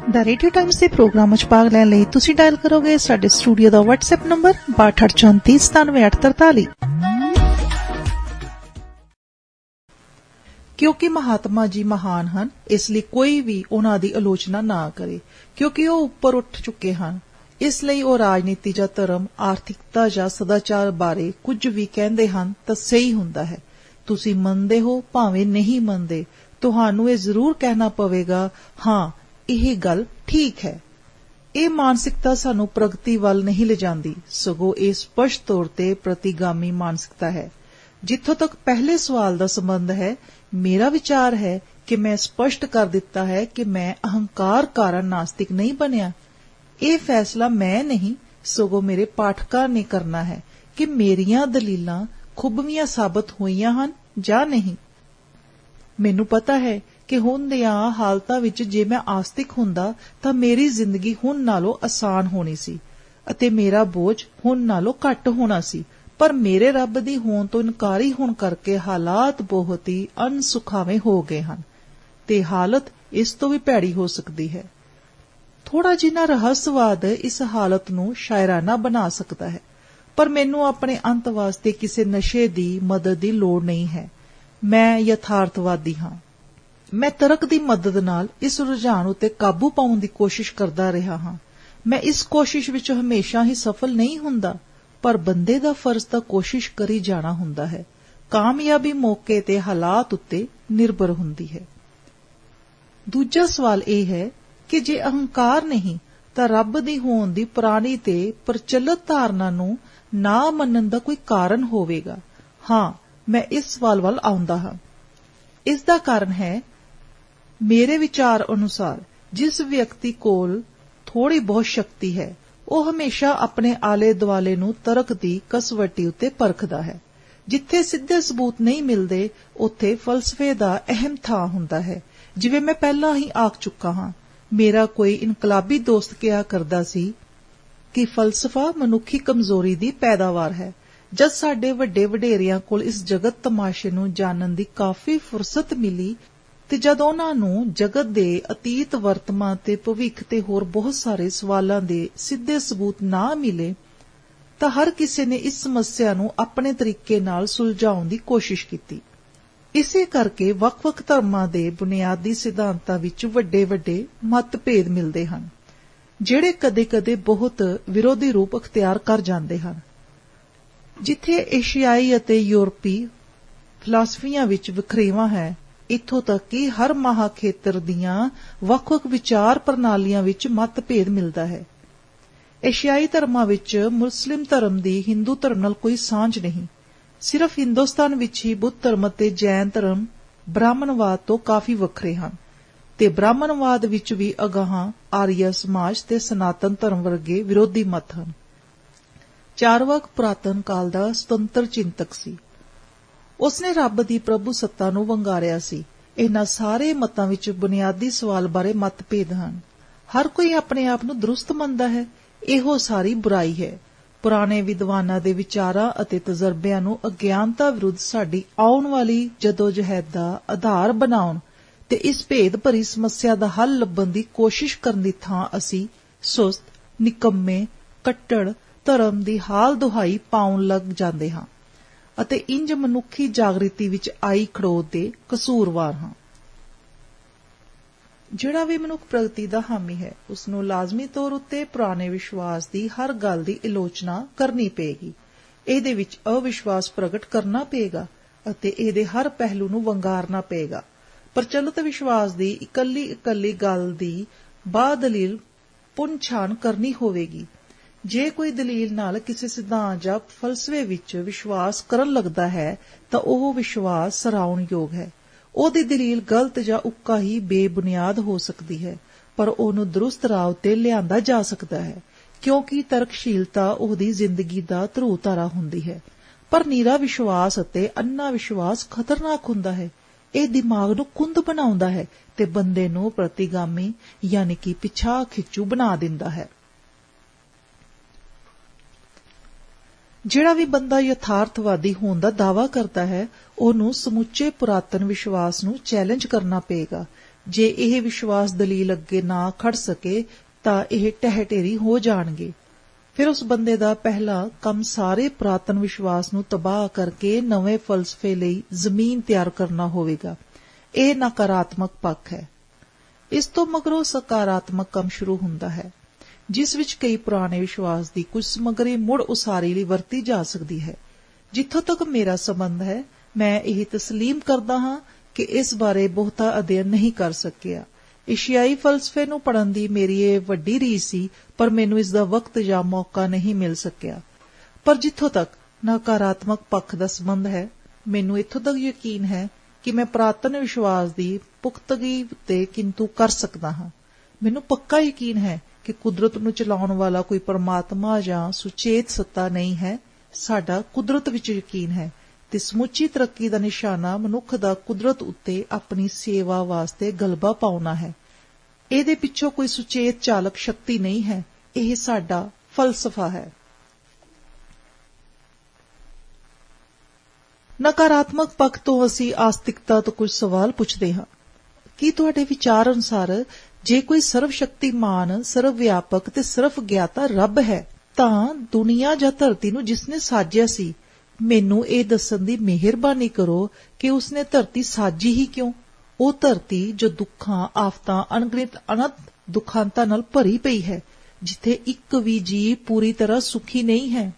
The radio times के programme में भाग लैण लई तुसीं डायल करोगे साडे स्टूडियो का WhatsApp नंबर 6234397843। क्योंकि महात्मा जी महान हन, इसलिए कोई भी उन्हां दी आलोचना ना करे, क्योंकि वो उपर उठ चुके हैं। इसलिए वो राजनीति जां धर्म, आर्थिकता जां सदाचार बारे कुछ भी कहंदे हन तां सही हुंदा है। तुसीं मंनदे हो भावें नहीं मंनदे, तुहानूं इह जरूर कहना पवेगा, हाँ ਇਹ ਗੱਲ ठीक है। ਇਹ ਮਾਨਸਿਕਤਾ ਸਾਨੂੰ ਪ੍ਰਗਤੀ ਵੱਲ ਨਹੀਂ ਲਿਜਾਂਦੀ, ਸਗੋਂ ਇਹ ਸਪਸ਼ਟ ਤੌਰ ਤੇ ਪ੍ਰਤੀਗਾਮੀ ਮਾਨਸਿਕਤਾ ਹੈ। ਜਿੱਥੋਂ ਤੱਕ ਪਹਿਲੇ ਸਵਾਲ ਦਾ ਸੰਬੰਧ ਹੈ, ਮੇਰਾ ਵਿਚਾਰ ਹੈ ਕਿ ਮੈਂ ਸਪਸ਼ਟ ਕਰ ਦਿੱਤਾ ਹੈ ਕਿ ਮੈਂ ਅਹੰਕਾਰ ਕਾਰਨ ਨਾਸਤਿਕ ਨਹੀਂ ਬਣਿਆ। ਇਹ ਫੈਸਲਾ ਮੈਂ ਨਹੀਂ, ਸਗੋਂ ਮੇਰੇ ਪਾਠਕਾਂ ਨੇ ਕਰਨਾ ਹੈ ਕਿ ਮੇਰੀਆਂ ਦਲੀਲਾਂ ਖੁੱਬਵੀਆਂ ਸਾਬਤ ਹੋਈਆਂ ਹਨ ਜਾਂ ਨਹੀਂ। ਮੈਨੂੰ ਪਤਾ ਹੈ ਕਿ ਹੁਣ ਦੀਆਂ ਹਾਲਤਾਂ ਵਿੱਚ ਜੇ ਮੈਂ ਆਸਤਿਕ ਹੁੰਦਾ ਤਾਂ ਮੇਰੀ ਜ਼ਿੰਦਗੀ ਹੁਣ ਨਾਲੋਂ ਆਸਾਨ ਹੋਣੀ ਸੀ ਅਤੇ ਮੇਰਾ ਬੋਝ ਹੁਣ ਨਾਲੋਂ ਘੱਟ ਹੋਣਾ ਸੀ, ਪਰ ਮੇਰੇ ਰੱਬ ਦੀ ਹੋਣ ਤੋਂ ਇਨਕਾਰੀ ਹੋਣ ਕਰਕੇ ਹਾਲਾਤ ਬਹੁਤ ਹੀ ਅਣਸੁਖਾਵੇਂ ਹੋ ਗਏ ਹਨ ਤੇ ਹਾਲਤ ਇਸ ਤੋਂ ਵੀ ਭੈੜੀ ਹੋ ਸਕਦੀ ਹੈ। ਥੋੜਾ ਜਿਹਾ ਰਹੱਸਵਾਦ ਇਸ ਹਾਲਤ ਨੂੰ ਸ਼ਾਇਰਾਨਾ ਬਣਾ ਸਕਦਾ ਹੈ, ਪਰ ਮੈਨੂੰ ਆਪਣੇ ਅੰਤ ਵਾਸਤੇ ਕਿਸੇ ਨਸ਼ੇ ਦੀ ਮਦਦ ਦੀ ਲੋੜ ਨਹੀਂ ਹੈ। ਮੈਂ ਯਥਾਰਥਵਾਦੀ ਹਾਂ। ਮੈਂ ਤਰਕ ਦੀ ਮਦਦ ਨਾਲ ਇਸ ਰੁਝਾਨ ਉਤੇ ਕਾਬੂ ਪਾਉਣ ਦੀ ਕੋਸ਼ਿਸ਼ ਕਰਦਾ ਰਿਹਾ ਹਾਂ। ਮੈਂ ਇਸ ਕੋਸ਼ਿਸ਼ ਵਿੱਚ ਹਮੇਸ਼ਾ ਹੀ ਸਫਲ ਨਹੀਂ ਹੁੰਦਾ, ਪਰ ਬੰਦੇ ਦਾ ਫਰਜ਼ ਤਾਂ ਕੋਸ਼ਿਸ਼ ਕਰੀ ਜਾਣਾ ਹੁੰਦਾ ਹੈ। ਕਾਮਯਾਬੀ ਮੌਕੇ ਤੇ ਹਾਲਾਤ ਉੱਤੇ ਨਿਰਭਰ ਹੁੰਦੀ ਹੈ। ਦੂਜਾ ਸਵਾਲ ਇਹ ਹੈ ਕਿ ਜੇ ਅਹੰਕਾਰ ਨਹੀਂ ਤਾਂ ਰੱਬ ਦੀ ਹੋਣ ਦੀ ਪੁਰਾਣੀ ਤੇ ਪ੍ਰਚਲਿਤ ਧਾਰਨਾ ਨੂੰ ਨਾ ਮੰਨਣ ਦਾ ਕੋਈ ਕਾਰਨ ਹੋਵੇਗਾ। ਹਾਂ, ਮੈਂ ਇਸ ਸਵਾਲ ਵੱਲ ਆਉਂਦਾ ਹਾਂ। ਇਸ ਦਾ ਕਾਰਨ ਹੈ, ਮੇਰੇ ਵਿਚਾਰ ਅਨੁਸਾਰ ਜਿਸ ਵਿਅਕਤੀ ਕੋਲ ਥੋੜੀ ਬਹੁਤ ਸ਼ਕਤੀ ਹੈ, ਉਹ ਹਮੇਸ਼ਾ ਆਪਣੇ ਆਲੇ ਦੁਆਲੇ ਨੂੰ ਤਰਕ ਦੀ ਕਸਵੱਟੀ ਉੱਤੇ ਪਰਖਦਾ ਹੈ। ਜਿੱਥੇ ਸਿੱਧੇ ਸਬੂਤ ਨਹੀਂ ਮਿਲਦੇ, ਉੱਥੇ ਫਲਸਫੇ ਦਾ ਅਹਿਮ ਥਾਂ ਹੁੰਦਾ ਹੈ। ਜਿਵੇਂ ਮੈਂ ਪਹਿਲਾਂ ਹੀ ਆਖ ਚੁੱਕਾ ਹਾਂ, ਮੇਰਾ ਕੋਈ ਇਨਕਲਾਬੀ ਦੋਸਤ ਕਿਹਾ ਕਰਦਾ ਸੀ ਕਿ ਫਲਸਫਾ ਮਨੁੱਖੀ ਕਮਜ਼ੋਰੀ ਦੀ ਪੈਦਾਵਾਰ ਹੈ। ਜਦ ਸਾਡੇ ਵੱਡੇ ਵਡੇਰਿਆਂ ਕੋਲ ਇਸ ਜਗਤ ਤਮਾਸ਼ੇ ਨੂੰ ਜਾਣਨ ਦੀ ਕਾਫੀ ਫੁਰਸਤ ਮਿਲੀ ਤੇ ਜਦ ਉਹਨਾਂ ਨੂੰ ਜਗਤ ਦੇ ਅਤੀਤ, ਵਰਤਮਾਨ ਤੇ ਭਵਿੱਖ ਤੇ ਹੋਰ ਬਹੁਤ ਸਾਰੇ ਸਵਾਲਾਂ ਦੇ ਸਿੱਧੇ ਸਬੂਤ ਨਾ ਮਿਲੇ, ਤਾਂ ਹਰ ਕਿਸੇ ਨੇ ਇਸ ਸਮੱਸਿਆ ਨੂੰ ਆਪਣੇ ਤਰੀਕੇ ਨਾਲ ਸੁਲਝਾਉਣ ਦੀ ਕੋਸ਼ਿਸ਼ ਕੀਤੀ। ਇਸੇ ਕਰਕੇ ਵੱਖ-ਵੱਖ ਧਰਮਾਂ ਦੇ ਬੁਨਿਆਦੀ ਸਿਧਾਂਤਾਂ ਵਿੱਚ ਵੱਡੇ-ਵੱਡੇ ਮਤਭੇਦ ਮਿਲਦੇ ਹਨ, ਜਿਹੜੇ ਕਦੇ-ਕਦੇ ਬਹੁਤ ਵਿਰੋਧੀ ਰੂਪ ਅਖਤਿਆਰ ਕਰ ਜਾਂਦੇ ਹਨ। ਜਿੱਥੇ ਏਸ਼ੀਆਈ ਅਤੇ ਯੂਰਪੀ ਫਿਲਾਸਫੀਆਂ ਵਿੱਚ ਵਖਰੇਵਾਂ ਹੈ, ਇੱਥੋਂ ਤੱਕ ਕਿ ਹਰ ਮਹਾਖੇਤਰ ਦੀਆਂ ਵੱਖ-ਵੱਖ ਵਿਚਾਰ ਪ੍ਰਣਾਲੀਆਂ ਵਿੱਚ ਮਤਭੇਦ ਮਿਲਦਾ ਹੈ। ਏਸ਼ੀਆਈ ਧਰਮਾਂ ਵਿੱਚ ਮੁਸਲਿਮ ਧਰਮ ਦੀ ਹਿੰਦੂ ਧਰਮ ਨਾਲ ਕੋਈ ਸਾਂਝ ਨਹੀਂ। ਸਿਰਫ ਹਿੰਦੁਸਤਾਨ ਵਿੱਚ ਹੀ ਬੁੱਧ ਧਰਮ ਅਤੇ ਜੈਨ ਧਰਮ ਬ੍ਰਾਹਮਣਵਾਦ ਤੋਂ ਕਾਫੀ ਵੱਖਰੇ ਹਨ ਤੇ ਬ੍ਰਾਹਮਣਵਾਦ ਵਿੱਚ ਵੀ ਅਗਾਹਾਂ ਆਰੀਆ ਸਮਾਜ ਤੇ ਸਨਾਤਨ ਧਰਮ ਵਰਗੇ ਵਿਰੋਧੀ ਮਤ ਹਨ। ਚਾਰਵਾਕ ਪੁਰਾਤਨ ਕਾਲ ਦਾ ਸੁਤੰਤਰ ਚਿੰਤਕ ਸੀ। ਉਸਨੇ ਰੱਬ ਦੀ ਪ੍ਰਭੂ ਸੱਤਾ ਨੂੰ ਵੰਗਾਰਿਆ ਸੀ। ਇਹਨਾਂ ਸਾਰੇ ਮਤਾਂ ਵਿੱਚ ਬੁਨਿਆਦੀ ਸਵਾਲ ਬਾਰੇ ਮਤਭੇਦ ਹਨ। ਹਰ ਕੋਈ ਆਪਣੇ ਆਪ ਨੂੰ ਦਰੁਸਤ ਮੰਨਦਾ ਹੈ। ਇਹੋ ਸਾਰੀ ਬੁਰਾਈ ਹੈ। ਪੁਰਾਣੇ ਵਿਦਵਾਨਾਂ ਦੇ ਵਿਚਾਰਾਂ ਅਤੇ ਤਜਰਬਿਆਂ ਨੂੰ ਅਗਿਆਨਤਾ ਵਿਰੁੱਧ ਸਾਡੀ ਆਉਣ ਵਾਲੀ ਜਦੋਜਹਿਦ ਦਾ ਆਧਾਰ ਬਣਾਉਣ ਤੇ ਇਸ ਭੇਦ ਭਰੀ ਸਮੱਸਿਆ ਦਾ ਹੱਲ ਲੱਭਣ ਦੀ ਕੋਸ਼ਿਸ਼ ਕਰਨ ਦੀ ਥਾਂ ਅਸੀਂ ਸੁਸਤ, ਨਿਕੰਮੇ, ਕੱਟੜ ਧਰਮ ਦੀ ਹਾਲ ਦੁਹਾਈ ਪਾਉਣ ਲੱਗ ਜਾਂਦੇ ਹਾਂ ਅਤੇ ਇੰਜ ਮਨੁੱਖੀ ਜਾਗ੍ਰਿਤੀ ਵਿੱਚ ਆਈ ਖੜੋਤ ਦੇ ਕਸੂਰਵਾਰ ਹਾਂ। ਜਿਹੜਾ ਵੀ ਮਨੁੱਖ ਪ੍ਰਗਤੀ ਦਾ ਹਾਮੀ ਹੈ, ਉਸ ਨੂੰ ਲਾਜ਼ਮੀ ਤੌਰ ਉੱਤੇ ਪੁਰਾਣੇ ਵਿਸ਼ਵਾਸ ਦੀ ਹਰ ਗੱਲ ਦੀ ਆਲੋਚਨਾ ਕਰਨੀ ਪਏਗੀ। ਇਹਦੇ ਵਿੱਚ ਅਵਿਸ਼ਵਾਸ ਪ੍ਰਗਟ ਕਰਨਾ ਪਏਗਾ ਅਤੇ ਇਹਦੇ ਹਰ ਪਹਿਲੂ ਨੂੰ ਵੰਗਾਰਨਾ ਪਏਗਾ। ਪ੍ਰਚਲਿਤ ਵਿਸ਼ਵਾਸ ਦੀ ਇਕੱਲੀ ਗੱਲ ਦੀ ਬਾਦਲੀਲ ਪੁੰਛਾਣ ਕਰਨੀ ਹੋਵੇਗੀ। ਜੇ ਕੋਈ ਦਲੀਲ ਨਾਲ ਕਿਸੇ ਸਿਧਾਂਤ ਜਾਂ ਫਲਸਫੇ ਵਿੱਚ ਵਿਸ਼ਵਾਸ ਕਰਨ ਲੱਗਦਾ ਹੈ ਤਾਂ ਉਹ ਵਿਸ਼ਵਾਸ ਸਰਾਉਣਯੋਗ ਹੈ। ਉਹਦੀ ਦਲੀਲ ਗਲਤ ਜਾਂ ਉੱਕਾ ਹੀ ਬੇਬੁਨਿਆਦ ਹੋ ਸਕਦੀ ਹੈ, ਪਰ ਉਹਨੂੰ ਦਰੁਸਤ ਰਾਹ ਉੱਤੇ ਲਿਆਂਦਾ ਜਾ ਸਕਦਾ ਹੈ, ਕਿਉਂਕਿ ਤਰਕਸ਼ੀਲਤਾ ਉਹਦੀ ਜ਼ਿੰਦਗੀ ਦਾ ਧਰੂ ਧਾਰਾ ਹੁੰਦੀ ਹੈ। ਪਰ ਨੀਰਾ ਵਿਸ਼ਵਾਸ ਅਤੇ ਅੰਨਾ ਵਿਸ਼ਵਾਸ ਖਤਰਨਾਕ ਹੁੰਦਾ ਹੈ। ਇਹ ਦਿਮਾਗ ਨੂੰ ਕੁੰਦ ਬਣਾਉਂਦਾ ਹੈ ਤੇ ਬੰਦੇ ਨੂੰ ਪ੍ਰਤੀਗਾਮੀ ਯਾਨੀ ਕਿ ਪਿਛਾਂਹ ਖਿੱਚੂ ਬਣਾ ਦਿੰਦਾ ਹੈ। ਜਿਹੜਾ ਵੀ ਬੰਦਾ ਯਥਾਰਥਵਾਦੀ ਹੋਣ ਦਾ ਦਾਅਵਾ ਕਰਦਾ ਹੈ, ਉਹਨੂੰ ਸਮੁੱਚੇ ਪੁਰਾਤਨ ਵਿਸ਼ਵਾਸ ਨੂੰ ਚੈਲੰਜ ਕਰਨਾ ਪਏਗਾ। ਜੇ ਇਹ ਵਿਸ਼ਵਾਸ ਦਲੀਲ ਅੱਗੇ ਨਾ ਖੜ ਸਕੇ ਤਾਂ ਇਹ ਢਹਿ ਢੇਰੀ ਹੋ ਜਾਣਗੇ। ਫਿਰ ਉਸ ਬੰਦੇ ਦਾ ਪਹਿਲਾ ਕੰਮ ਸਾਰੇ ਪੁਰਾਤਨ ਵਿਸ਼ਵਾਸ ਨੂੰ ਤਬਾਹ ਕਰਕੇ ਨਵੇਂ ਫਲਸਫੇ ਲਈ ਜ਼ਮੀਨ ਤਿਆਰ ਕਰਨਾ ਹੋਵੇਗਾ। ਇਹ ਨਕਾਰਾਤਮਕ ਪੱਖ ਹੈ। ਇਸ ਤੋਂ ਮਗਰੋਂ ਸਕਾਰਾਤਮਕ ਕੰਮ ਸ਼ੁਰੂ ਹੁੰਦਾ ਹੈ, ਜਿਸ ਵਿੱਚ ਕਈ ਪੁਰਾਣੇ ਵਿਸ਼ਵਾਸ ਦੀ ਕੁਝ ਸਮੱਗਰੀ ਮੁੜ ਉਸਾਰੀ ਲਈ ਵਰਤੀ ਜਾ ਸਕਦੀ ਹੈ। ਜਿੱਥੋਂ ਤੱਕ ਮੇਰਾ ਸੰਬੰਧ ਹੈ, ਮੈਂ ਇਹ ਤਸਲੀਮ ਕਰਦਾ ਹਾਂ ਕਿ ਇਸ ਬਾਰੇ ਬਹੁਤਾ ਅਧਿਐਨ ਨਹੀਂ ਕਰ ਸਕਿਆ। ਏਸ਼ੀਆਈ ਫਲਸਫੇ ਨੂੰ ਪੜ੍ਹਨ ਦੀ ਮੇਰੀ ਇਹ ਵੱਡੀ ਰੀਝ ਸੀ, ਪਰ ਮੈਨੂੰ ਇਸ ਦਾ ਵਕਤ ਜਾਂ ਮੌਕਾ ਨਹੀਂ ਮਿਲ ਸਕਿਆ। ਪਰ ਜਿੱਥੋਂ ਤੱਕ ਨਕਾਰਾਤਮਕ ਪੱਖ ਦਾ ਸੰਬੰਧ ਹੈ, ਮੈਨੂੰ ਇੱਥੋਂ ਤੱਕ ਯਕੀਨ ਹੈ ਕਿ ਮੈਂ ਪੁਰਾਤਨ ਵਿਸ਼ਵਾਸ ਦੀ ਪੁਖਤਗੀ ਉੱਤੇ ਕਿੰਤੂ ਕਰ ਸਕਦਾ ਹਾਂ। ਮੈਨੂੰ ਪੱਕਾ ਯਕੀਨ ਹੈ ਕਿ ਕੁਦਰਤ ਨੂੰ ਚਲਾਉਣ ਵਾਲਾ ਕੋਈ ਪਰਮਾਤਮਾ ਜਾਂ ਸੁਚੇਤ ਸੱਤਾ ਨਹੀਂ ਹੈ। ਸਾਡਾ ਕੁਦਰਤ ਵਿੱਚ ਯਕੀਨ ਹੈ ਤੇ ਸਮੁੱਚੀ ਤਰੱਕੀ ਦਾ ਨਿਸ਼ਾਨਾ ਮਨੁੱਖ ਦਾ ਕੁਦਰਤ ਉੱਤੇ ਆਪਣੀ ਸੇਵਾ ਵਾਸਤੇ ਗਲਬਾ ਪਾਉਣਾ ਹੈ। ਇਹਦੇ ਪਿੱਛੋਂ ਕੋਈ ਸੁਚੇਤ ਚਾਲਕ ਸ਼ਕਤੀ ਨਹੀਂ ਹੈ। ਇਹ ਸਾਡਾ ਫਲਸਫਾ ਹੈ। ਨਕਾਰਾਤਮਕ ਪੱਖ ਤੋਂ ਅਸੀਂ ਆਸਤਿਕਤਾ ਤੋਂ ਕੁਝ ਸਵਾਲ ਪੁੱਛਦੇ ਹਾਂ। ਕੀ ਤੁਹਾਡੇ ਵਿਚਾਰ ਅਨੁਸਾਰ ਜੇ ਕੋਈ ਸਰਵ ਸ਼ਕਤੀਮਾਨ, ਸਰਵ ਵਿਆਪਕ ਤੇ ਸਰਵ ਗਿਆਤਾ ਰੱਬ ਹੈ, ਤਾਂ ਦੁਨੀਆ ਜਾਂ ਧਰਤੀ ਨੂੰ ਜਿਸਨੇ ਸਾਜਿਆ ਸੀ, ਮੈਨੂੰ ਇਹ ਦੱਸਣ ਦੀ ਮਿਹਰਬਾਨੀ ਕਰੋ ਕਿ ਉਸਨੇ ਧਰਤੀ ਸਾਜੀ ਹੀ ਕਿਉਂ? ਉਹ ਧਰਤੀ ਜੋ ਦੁੱਖਾਂ, ਆਫਤਾਂ, ਅਣਗਿਣਤ ਅਨੰਤ ਦੁਖਾਂਤਾਂ ਨਾਲ ਭਰੀ ਪਈ ਹੈ, ਜਿੱਥੇ ਇੱਕ ਵੀ ਜੀਵ ਪੂਰੀ ਤਰ੍ਹਾਂ ਸੁਖੀ ਨਹੀਂ ਹੈ।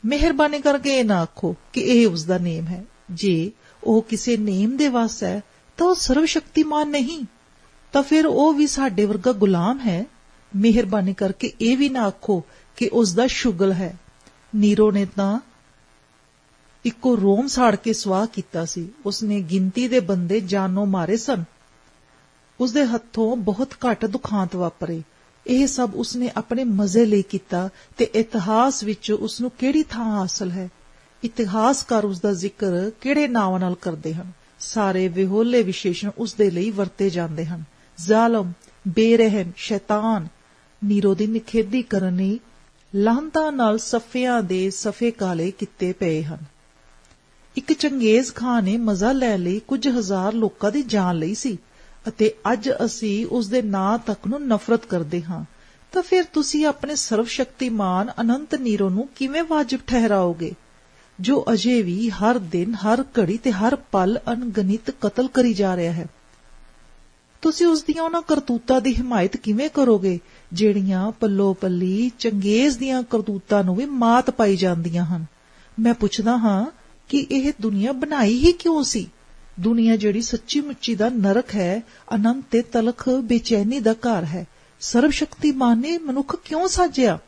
ਮਿਹਰਬਾਨੀ ਕਰਕੇ ਇਹ ਨਾ ਆਖੋ ਕਿ ਇਹ ਉਸ ਦਾ ਨੇਮ ਹੈ। ਜੇ ਉਹ ਕਿਸੇ ਨੇਮ ਦੇ ਵੱਸ ਹੈ ਤਾਂ ਉਹ ਸਰਵ ਸ਼ਕਤੀਮਾਨ ਨਹੀਂ, ਤਾਂ ਫਿਰ ਉਹ ਵੀ ਸਾਡੇ ਵਰਗਾ ਗੁਲਾਮ ਹੈ। ਮਿਹਰਬਾਨੀ ਕਰਕੇ ਇਹ ਵੀ ਨਾ ਆਖੋ ਕਿ ਉਸ ਦਾ ਸ਼ੁਗਲ ਹੈ। ਨੀਰੋ ਨੇ ਤਾਂ ਇੱਕੋ ਰੋਮ ਸਾੜ ਕੇ ਸਵਾਹ ਕੀਤਾ ਸੀ। ਉਸਨੇ ਗਿਣਤੀ ਦੇ ਬੰਦੇ ਜਾਨੋਂ ਮਾਰੇ ਸਨ। ਉਸਦੇ ਹੱਥੋਂ ਬਹੁਤ ਘੱਟ ਦੁਖਾਂਤ ਵਾਪਰੇ। ਇਹ ਸਭ ਉਸਨੇ ਆਪਣੇ ਮਜ਼ੇ ਲਈ ਕੀਤਾ ਤੇ ਇਤਿਹਾਸ ਵਿੱਚ ਉਸਨੂੰ ਕਿਹੜੀ ਥਾਂ ਹਾਸਲ ਹੈ? ਇਤਿਹਾਸਕਾਰ ਉਸਦਾ ਜ਼ਿਕਰ ਕਿਹੜੇ ਨਾਵਾਂ ਨਾਲ ਕਰਦੇ ਹਨ? ਸਾਰੇ ਵਿਹੋਲੇ ਵਿਸ਼ੇਸ਼ਣ ਉਸਦੇ ਲਈ ਵਰਤੇ ਜਾਂਦੇ ਹਨ। ਜ਼ਾਲਮ, ਬੇਰਹਿਮ, ਸ਼ੈਤਾਨ। ਨੀਰੋ ਦੀ ਨਿਖੇਧੀ ਕਰਨ ਲਈ ਲਾਹਨਤਾਂ ਨਾਲ ਸਫਿਆਂ ਦੇ ਸਫੇ ਕਾਲੇ ਕੀਤੇ ਪਏ ਹਨ। ਇੱਕ ਚੰਗੇਜ਼ ਖਾਨ ਨੇ ਮਜ਼ਾ ਲੈਣ ਲਈ ਕੁਝ ਹਜ਼ਾਰ ਲੋਕਾਂ ਦੀ ਜਾਨ ਲਈ ਸੀ ਅਤੇ ਅੱਜ ਅਸੀਂ ਉਸਦੇ ਨਾਂ ਤੱਕ ਨੂੰ ਨਫ਼ਰਤ ਕਰਦੇ ਹਾਂ। ਤਾਂ ਫਿਰ ਤੁਸੀਂ ਆਪਣੇ ਸਰਵ ਸ਼ਕਤੀਮਾਨ ਅਨੰਤ ਨੀਰੋ ਨੂੰ ਕਿਵੇਂ ਵਾਜਿਬ ਠਹਿਰਾਓਗੇ, ਜੋ ਅਜੇ ਵੀ ਹਰ ਦਿਨ, ਹਰ ਘੜੀ ਤੇ ਹਰ ਪਲ ਅਣਗਿਣਤ ਕਤਲ ਕਰੀ ਜਾ ਰਿਹਾ ਹੈ? ਤੁਸੀਂ ਉਸ ਦੀਆਂ ਉਹਨਾਂ ਕਰਤੂਤਾਂ ਦੀ ਹਿਮਾਇਤ ਕਿਵੇਂ ਕਰੋਗੇ ਜਿਹੜੀਆਂ ਪੱਲੋ ਪੱਲੀ ਚੰਗੇਜ਼ ਦੀਆਂ ਕਰਤੂਤਾਂ ਨੂੰ ਵੀ ਮਾਤ ਪਾਈ ਜਾਂਦੀਆਂ ਹਨ? ਮੈਂ ਪੁੱਛਦਾ ਹਾਂ ਕਿ ਇਹ ਦੁਨੀਆ ਬਣਾਈ ਹੀ ਕਿਉਂ ਸੀ? ਦੁਨੀਆ ਜਿਹੜੀ ਸੱਚੀ ਮੁੱਚੀ ਦਾ ਨਰਕ ਹੈ, ਅਨੰਤ ਤੇ ਤਲਖ ਬੇਚੈਨੀ ਦਾ ਘਰ ਹੈ, ਸਰਵ ਸ਼ਕਤੀਮਾਨ ਨੇ ਮਨੁੱਖ ਕਿਉਂ ਸਾਜਿਆ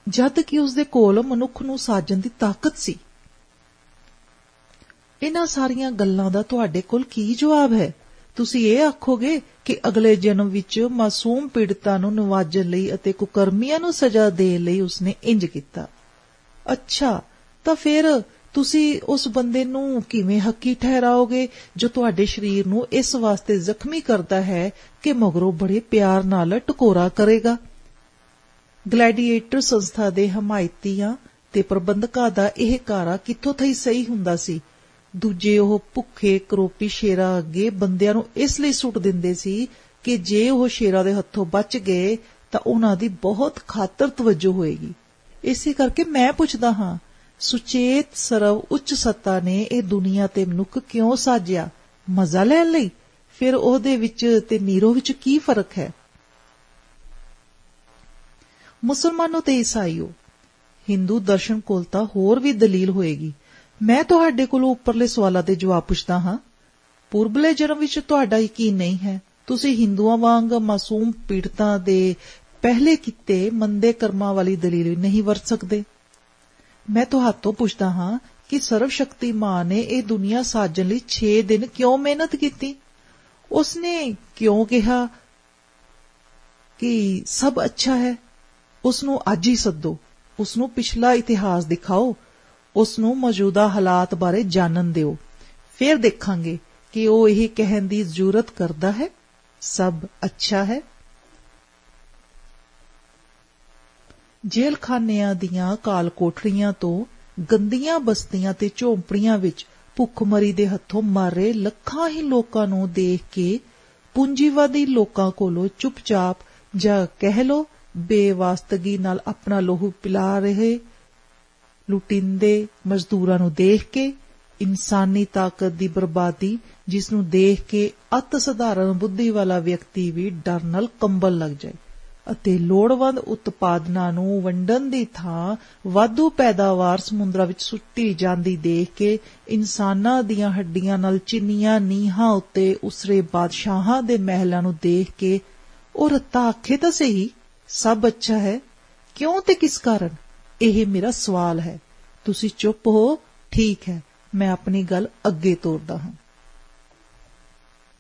ਜਦ ਕਿ ਉਸਦੇ ਕੋਲ ਮਨੁੱਖ ਨੂੰ ਸਾਜਣ ਦੀ ਤਾਕਤ ਸੀ? ਇਹਨਾਂ ਸਾਰੀਆਂ ਗੱਲਾਂ ਦਾ ਤੁਹਾਡੇ ਕੋਲ ਕੀ ਜਵਾਬ ਹੈ? ਤੁਸੀਂ ਇਹ ਆਖੋਗੇ ਕਿ ਅਗਲੇ ਜਨਮ ਵਿੱਚ ਮਾਸੂਮ ਪੀੜਤਾਂ ਨੂੰ ਨਿਵਾਜਣ ਲਈ ਅਤੇ ਕੁਕਰਮੀਆਂ ਨੂੰ ਸਜ਼ਾ ਦੇਣ ਲਈ ਉਸਨੇ ਇੰਜ ਕੀਤਾ। ਅੱਛਾ, ਤਾਂ ਫਿਰ ਤੁਸੀਂ ਉਸ ਬੰਦੇ ਨੂੰ ਕਿਵੇਂ ਹੱਕੀ ਠਹਿਰਾਓਗੇ ਜੋ ਤੁਹਾਡੇ ਸਰੀਰ ਨੂੰ ਇਸ ਵਾਸਤੇ ਜ਼ਖਮੀ ਕਰਦਾ ਹੈ ਕਿ ਮਗਰੋਂ ਬੜੇ ਪਿਆਰ ਨਾਲ ਟਕੋਰਾ ਕਰੇਗਾ? ਗਲੈਡੀਏਟਰ ਸੰਸਥਾ ਦੇ ਹਮਾਇਤੀਆਂ ਤੇ ਪ੍ਰਬੰਧਕਾਂ ਦਾ ਇਹ ਕਾਰਾ ਕਿੱਥੋਂ ਥਈ ਸਹੀ ਹੁੰਦਾ ਸੀ? ਦੂਜੇ ਉਹ ਭੁੱਖੇ ਕਰੋਪੀ ਸ਼ੇਰਾਂ ਅੱਗੇ ਬੰਦਿਆਂ ਨੂੰ ਇਸ ਲਈ ਸੁੱਟ ਦਿੰਦੇ ਸੀ ਕਿ ਜੇ ਉਹ ਸ਼ੇਰਾਂ ਦੇ ਹੱਥੋਂ ਬਚ ਗਏ ਤਾਂ ਉਹਨਾਂ ਦੀ ਬਹੁਤ ਖਾਤਰ ਤਵੱਜੋ ਹੋਏਗੀ। ਇਸੇ ਕਰਕੇ ਮੈਂ ਪੁੱਛਦਾ ਹਾਂ, ਸੁਚੇਤ ਸਰਵ ਉੱਚ ਸੱਤਾ ਨੇ ਇਹ ਦੁਨੀਆ ਤੇ ਮਨੁੱਖ ਕਿਉਂ ਸਾਜਿਆ? ਮਜ਼ਾ ਲੈਣ ਲਈ? ਫਿਰ ਉਹਦੇ ਵਿੱਚ ਤੇ ਨੀਰੋ ਵਿੱਚ ਕੀ ਫਰਕ ਹੈ? ਮੁਸਲਮਾਨੋ ਤੇ ਈਸਾਈਓ, ਹਿੰਦੂ ਦਰਸ਼ਨ ਕੋਲ ਤਾਂ ਹੋਰ ਵੀ ਦਲੀਲ ਹੋਏਗੀ। ਮੈਂ ਤੁਹਾਡੇ ਕੋਲੋਂ ਉੱਪਰਲੇ ਸਵਾਲਾਂ ਦੇ ਜਵਾਬ ਪੁੱਛਦਾ ਹਾਂ। ਪੂਰਬਲੇ ਜਨਮ ਵਿੱਚ ਤੁਹਾਡਾ ਯਕੀਨ ਨਹੀਂ ਹੈ। ਤੁਸੀਂ ਹਿੰਦੂਆਂ ਵਾਂਗ ਮਾਸੂਮ ਪੀੜਤਾਂ ਦੇ ਪਹਿਲੇ ਕੀਤੇ ਮੰਦੇ ਕਰਮਾਂ ਵਾਲੀ ਦਲੀਲ ਵੀ ਨਹੀਂ ਵਰਤ ਸਕਦੇ। ਮੈਂ ਤੁਹਾਤੋਂ ਪੁੱਛਦਾ ਹਾਂ ਕਿ ਸਰਵ ਸ਼ਕਤੀਮਾਨ ਨੇ ਇਹ ਦੁਨੀਆ ਸਾਜਣ ਲਈ 6 ਦਿਨ ਕਿਉਂ ਮਿਹਨਤ ਕੀਤੀ? ਉਸਨੇ ਕਿਉਂ ਕਿਹਾ ਕਿ ਸਭ ਅੱਛਾ ਹੈ? ਉਸਨੂੰ ਅੱਜ ਹੀ ਸੱਦੋ, ਉਸਨੂੰ ਪਿਛਲਾ ਇਤਿਹਾਸ ਦਿਖਾਓ, ਉਸਨੂੰ ਮੌਜੂਦਾ ਹਾਲਾਤ ਬਾਰੇ ਜਾਣਨ ਦਿਓ। ਫਿਰ ਦੇਖਾਂਗੇ ਕਿ ਉਹ ਇਹ ਕਹਿਣ ਦੀ ਜ਼ਰੂਰਤ ਕਰਦਾ ਹੈ ਸਭ ਅੱਛਾ ਹੈ। ਜੇਲ੍ਹਖਾਨਿਆਂ ਦੀਆਂ ਕਾਲ ਕੋਠੜੀਆਂ ਤੋਂ ਗੰਦੀਆਂ ਬਸਤੀਆਂ ਤੇ ਝੌਂਪੜੀਆਂ ਵਿੱਚ ਭੁੱਖਮਰੀ ਦੇ ਹੱਥੋਂ ਮਰ ਰਹੇ ਲੱਖਾਂ ਹੀ ਲੋਕਾਂ ਨੂੰ ਦੇਖ ਕੇ ਪੂੰਜੀਵਾਦੀ ਲੋਕਾਂ ਕੋਲੋਂ ਚੁੱਪਚਾਪ ਜਾਂ ਕਹਿ ਲੋ ਬੇਵਾਸਤਗੀ ਨਾਲ ਆਪਣਾ ਲਹੂ ਪਿਲਾ ਰਹੇ ਲੁਟਿੰਦੇ ਮਜ਼ਦੂਰਾਂ ਨੂੰ ਦੇਖ ਕੇ, ਇਨਸਾਨੀ ਤਾਕਤ ਦੀ ਬਰਬਾਦੀ ਜਿਸ ਨੂੰ ਦੇਖ ਕੇ ਅਤ ਸਧਾਰਨ ਬੁੱਧੀ ਵਾਲਾ ਵਿਅਕਤੀ ਵੀ ਡਰ ਨਾਲ ਕੰਬਣ ਲੱਗ ਜਾਏ ਅਤੇ ਲੋੜਵੰਦ ਉਤਪਾਦਨਾਂ ਨੂੰ ਵੰਡਣ ਦੀ ਥਾਂ ਵਾਧੂ ਪੈਦਾਵਾਰ ਸਮੁੰਦਰਾਂ ਵਿੱਚ ਸੁੱਟੀ ਜਾਂਦੀ ਦੇਖ ਕੇ, ਇਨਸਾਨਾਂ ਦੀਆਂ ਹੱਡੀਆਂ ਨਾਲ ਚਿੰਨੀਆਂ ਨੀਹਾਂ ਉੱਤੇ ਉਸਰੇ ਬਾਦਸ਼ਾਹਾਂ ਦੇ ਮਹਿਲਾਂ ਨੂੰ ਦੇਖ ਕੇ ਉਹ ਰੱਤਾ ਆਖੇ ਤਾਂ ਸਹੀ, ਸਭ ਅੱਛਾ ਹੈ, ਕਿਉਂ ਤੇ ਕਿਸ ਕਾਰਨ? ਇਹ ਮੇਰਾ ਸਵਾਲ ਹੈ। ਤੁਸੀਂ ਚੁੱਪ ਹੋ, ਠੀਕ ਹੈ, ਮੈਂ ਆਪਣੀ ਗੱਲ ਅੱਗੇ ਤੋਰਦਾ ਹਾਂ।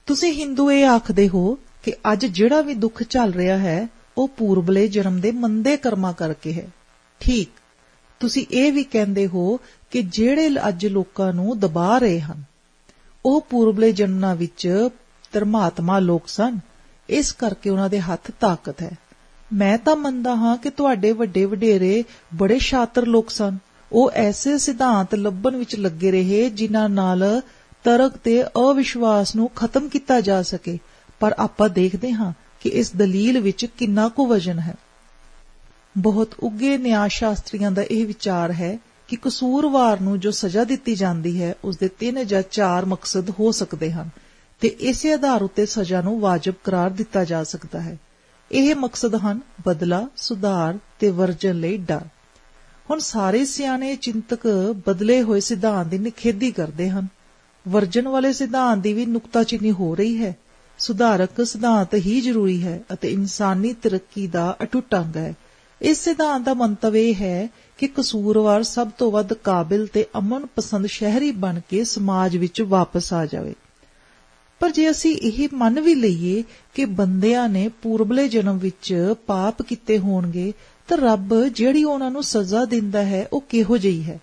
ਤੁਸੀਂ ਹਿੰਦੂ ਇਹ ਆਖਦੇ ਹੋ ਕਿ ਅੱਜ ਜਿਹੜਾ ਵੀ ਦੁੱਖ ਚੱਲ ਰਿਹਾ ਹੈ ਉਹ ਪੂਰਬਲੇ ਜਨਮ ਦੇ ਮੰਦੇ ਕਰਮਾਂ ਕਰਕੇ ਹੈ। ਠੀਕ, ਤੁਸੀਂ ਇਹ ਵੀ ਕਹਿੰਦੇ ਹੋ ਕਿ ਜਿਹੜੇ ਅੱਜ ਲੋਕਾਂ ਨੂੰ ਦਬਾ ਰਹੇ ਹਨ ਉਹ ਪੂਰਬਲੇ ਜਨਮਾਂ ਵਿੱਚ ਧਰਮਾਤਮਾ ਲੋਕ ਸਨ, ਇਸ ਕਰਕੇ ਉਹਨਾਂ ਦੇ ਹੱਥ ਤਾਕਤ ਹੈ। ਮੈਂ ਤਾਂ ਮੰਨਦਾ ਹਾਂ ਕਿ ਤੁਹਾਡੇ ਵੱਡੇ ਵਡੇਰੇ ਬੜੇ ਸ਼ਾਤਰ ਲੋਕ ਸਨ। ਉਹ ਐਸੇ ਸਿਧਾਂਤ ਲੱਭਣ ਵਿੱਚ ਲੱਗੇ ਰਹੇ ਜਿਨ੍ਹਾਂ ਨਾਲ ਤਰਕ ਤੇ ਅਵਿਸ਼ਵਾਸ ਨੂੰ ਖਤਮ ਕੀਤਾ ਜਾ ਸਕੇ, ਪਰ ਆਪਾਂ ਦੇਖਦੇ ਹਾਂ ਕਿ ਇਸ ਦਲੀਲ ਵਿੱਚ ਕਿੰਨਾ ਕੁ ਵਜਨ ਹੈ। ਬਹੁਤ ਉੱਘੇ ਨਿਆਂ ਸ਼ਾਸਤਰੀਆਂ ਦਾ ਇਹ ਵਿਚਾਰ ਹੈ ਕਿ ਕਸੂਰਵਾਰ ਨੂੰ ਜੋ ਸਜ਼ਾ ਦਿੱਤੀ ਜਾਂਦੀ ਹੈ ਉਸ ਦੇ 3 ਜਾਂ 4 ਮਕਸਦ ਹੋ ਸਕਦੇ ਹਨ ਤੇ ਇਸੇ ਆਧਾਰ ਉੱਤੇ ਸਜ਼ਾ ਨੂੰ ਵਾਜਬ ਕਰਾਰ ਦਿੱਤਾ ਜਾ ਸਕਦਾ ਹੈ। ਇਹ ਮਕਸਦ ਹਨ ਬਦਲਾ, ਸੁਧਾਰ ਤੇ ਵਰਜਨ ਲਈ ਡਰ। ਹੁਣ ਸਾਰੇ ਸਿਆਣੇ ਚਿੰਤਕ ਬਦਲੇ ਹੋਏ ਸਿਧਾਂਤ ਦੀ ਨਿਖੇਧੀ ਕਰਦੇ ਹਨ। ਵਰਜਨ ਵਾਲੇ ਸਿਧਾਂਤ ਦੀ ਵੀ ਨੁਕਤਾਚੀਨੀ ਹੋ ਰਹੀ ਹੈ। ਸੁਧਾਰਕ ਸਿਧਾਂਤ ਹੀ ਜ਼ਰੂਰੀ ਹੈ ਅਤੇ ਇਨਸਾਨੀ ਤਰੱਕੀ ਦਾ ਅਟੁੱਟ ਅੰਗ ਹੈ। ਇਸ ਸਿਧਾਂਤ ਦਾ ਮੰਤਵ ਇਹ ਹੈ ਕਿ ਕਸੂਰਵਾਰ ਸਭ ਤੋਂ ਵੱਧ ਕਾਬਿਲ ਤੇ ਅਮਨ ਪਸੰਦ ਸ਼ਹਿਰੀ ਬਣ ਕੇ ਸਮਾਜ ਵਿੱਚ ਵਾਪਸ ਆ ਜਾਵੇ। ਪਰ ਜੇ ਅਸੀਂ ਇਹ ਮੰਨ ਵੀ ਲਈਏ ਕਿ ਬੰਦਿਆਂ ਨੇ ਪੂਰਬਲੇ ਜਨਮ ਵਿੱਚ ਪਾਪ ਕੀਤੇ ਹੋਣਗੇ ਤਾਂ ਰੱਬ ਜਿਹੜੀ ਉਹਨਾਂ ਨੂੰ ਸਜ਼ਾ ਦਿੰਦਾ ਹੈ ਉਹ ਕਿਹੋ ਜਿਹੀ ਹੈ?